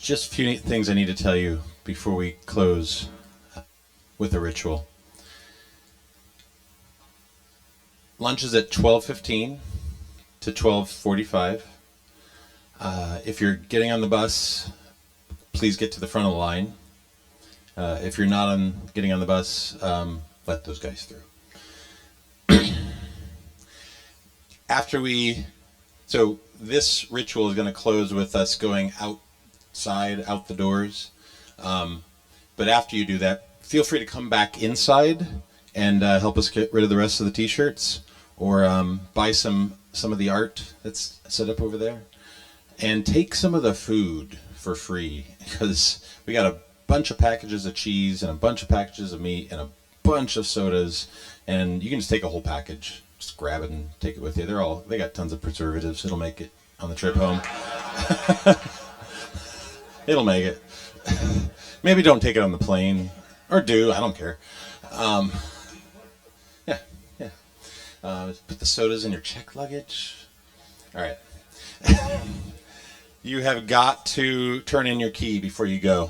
Just a few things I need to tell you before we close with the ritual. Lunch is at 12:15 to 12:45. If you're getting on the bus, please get to the front of the line. If you're not getting on the bus, let those guys through. After we, so this ritual is going to close with us going outside, out the doors. But after you do that, feel free to come back inside and help us get rid of the rest of the t-shirts, or buy some of the art that's set up over there, and take some of the food for free, because we got a bunch of packages of cheese and a bunch of packages of meat and a bunch of sodas, and you can just take a whole package. Just grab it and take it with you. They got tons of preservatives. It'll make it on the trip home. It'll make it. Maybe don't take it on the plane, or do. I don't care. Yeah, yeah. Put the sodas in your checked luggage. All right. You have got to turn in your key before you go.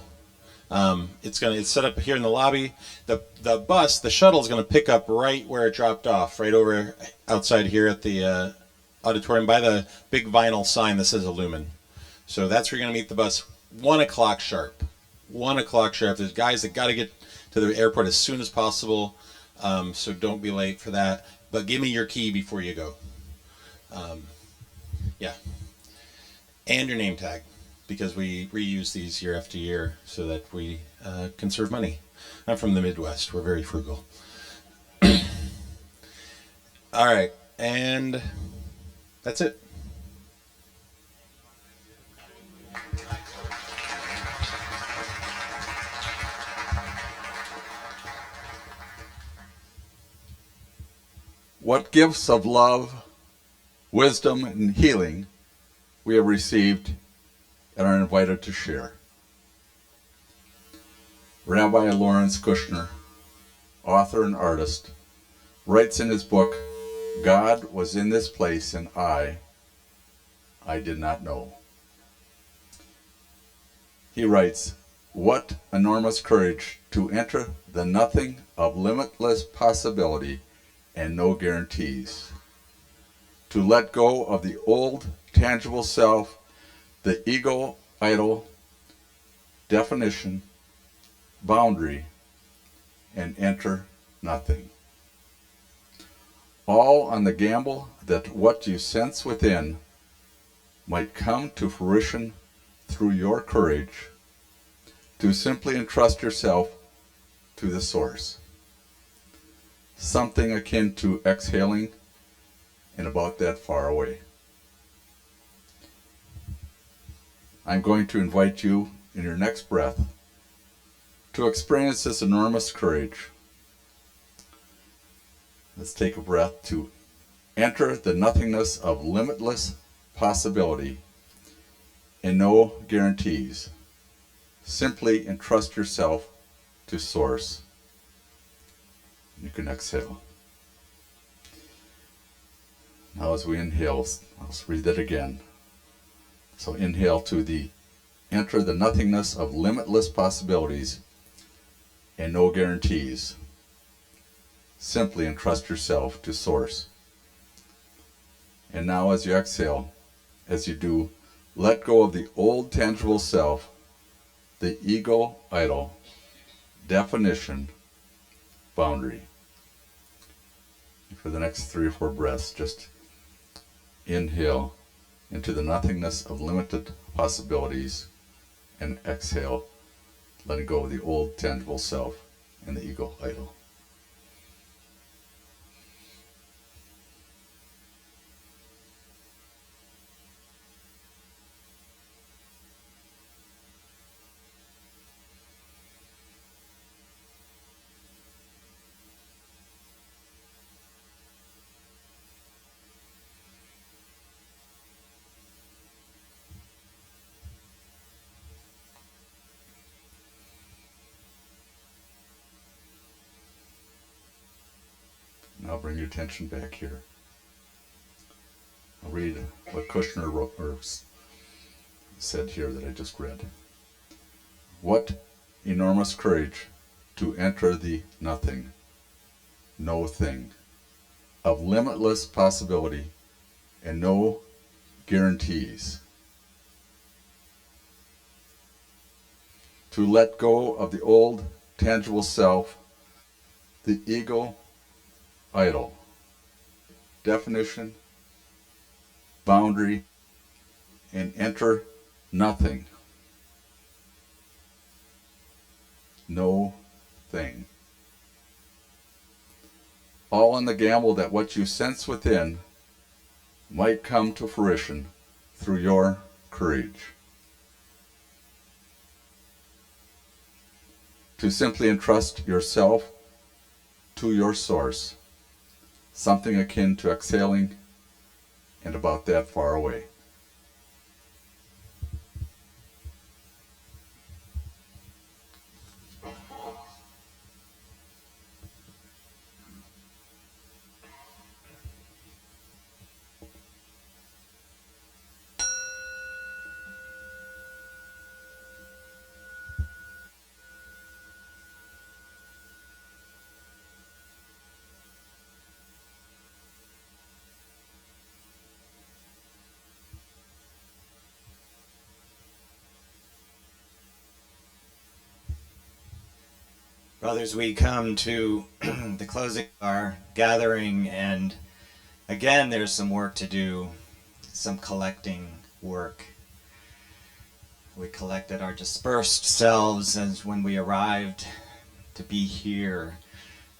It's set up here in the lobby. The shuttle is gonna pick up right where it dropped off, right over outside here at the auditorium by the big vinyl sign that says Illuman. So that's where you're gonna meet the bus. 1 o'clock sharp. 1 o'clock sharp. There's guys that got to get to the airport as soon as possible, so don't be late for that. But give me your key before you go. Yeah, and your name tag, because we reuse these year after year so that we conserve money. I'm from the Midwest. We're very frugal. All right, and that's it. What gifts of love, wisdom, and healing we have received and are invited to share. Rabbi Lawrence Kushner, author and artist, writes in his book, God was in this place and I did not know. He writes, what enormous courage to enter the nothing of limitless possibility and no guarantees. To let go of the old tangible self, the ego idol, definition, boundary, and enter nothing. All on the gamble that what you sense within might come to fruition through your courage to simply entrust yourself to the source. Something akin to exhaling and about that far away. I'm going to invite you in your next breath to experience this enormous courage. Let's take a breath to enter the nothingness of limitless possibility and no guarantees. Simply entrust yourself to Source. You can exhale. Now as we inhale, let's read that again. So inhale to enter the nothingness of limitless possibilities and no guarantees. Simply entrust yourself to Source. And now as you exhale, as you do, let go of the old tangible self, the ego idol, definition, boundary. And for the next 3 or 4 breaths, just inhale into the nothingness of limited possibilities and exhale, letting go of the old tangible self and the ego idol. Now bring your attention back here. I'll read what Kushner wrote or said here that I just read. What enormous courage to enter the nothing, no thing, of limitless possibility and no guarantees. To let go of the old tangible self, the ego idol, definition, boundary, and enter nothing, no thing. All on the gamble that what you sense within might come to fruition through your courage. To simply entrust yourself to your source, something akin to exhaling and about that far away. Brothers, we come to the closing of our gathering, and again, there's some work to do, some collecting work. We collected our dispersed selves as when we arrived to be here,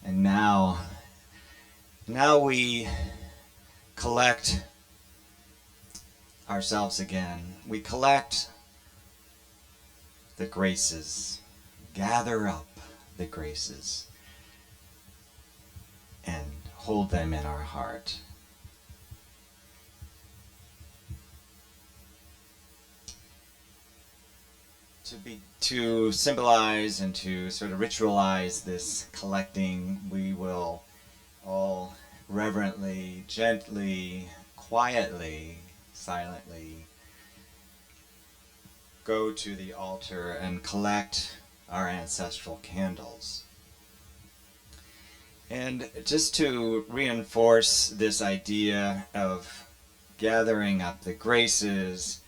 and now we collect ourselves again. We collect the graces, gather up the graces, and hold them in our heart. To symbolize and to sort of ritualize this collecting, we will all reverently, gently, quietly, silently go to the altar and collect our ancestral candles. And just to reinforce this idea of gathering up the graces,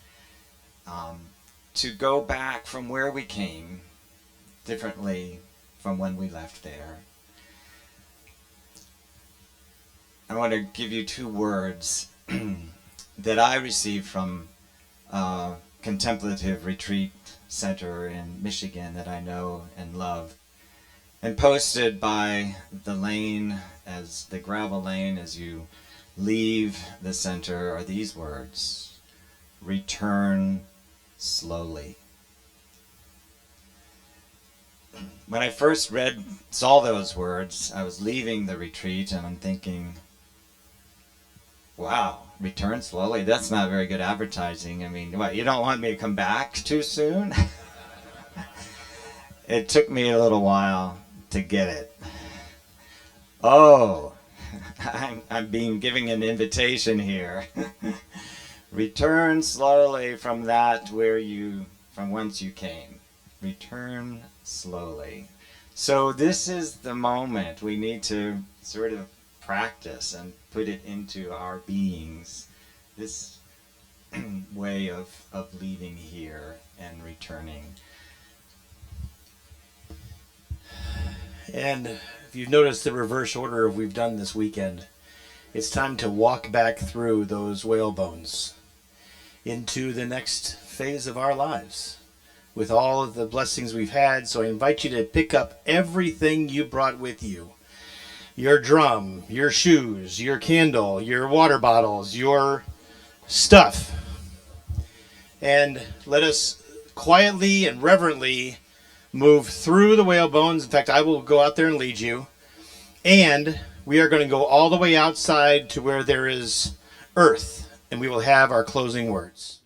to go back from where we came differently from when we left there. I want to give you two words that I received from a contemplative retreat center in Michigan that I know and love, and posted by the lane, as the gravel lane as you leave the center, are these words: return slowly. When I first saw those words, I was leaving the retreat and I'm thinking, wow, return slowly? That's not very good advertising. I mean, what, you don't want me to come back too soon? It took me a little while to get it. Oh, I'm being given an invitation here. Return slowly from from whence you came. Return slowly. So this is the moment we need to sort of practice and put it into our beings. This way of leaving here and returning. And if you've noticed the reverse order of we've done this weekend, it's time to walk back through those whale bones into the next phase of our lives with all of the blessings we've had. So I invite you to pick up everything you brought with you. Your drum, your shoes, your candle, your water bottles, your stuff. And let us quietly and reverently move through the whale bones. In fact, I will go out there and lead you. And we are going to go all the way outside to where there is earth. And we will have our closing words.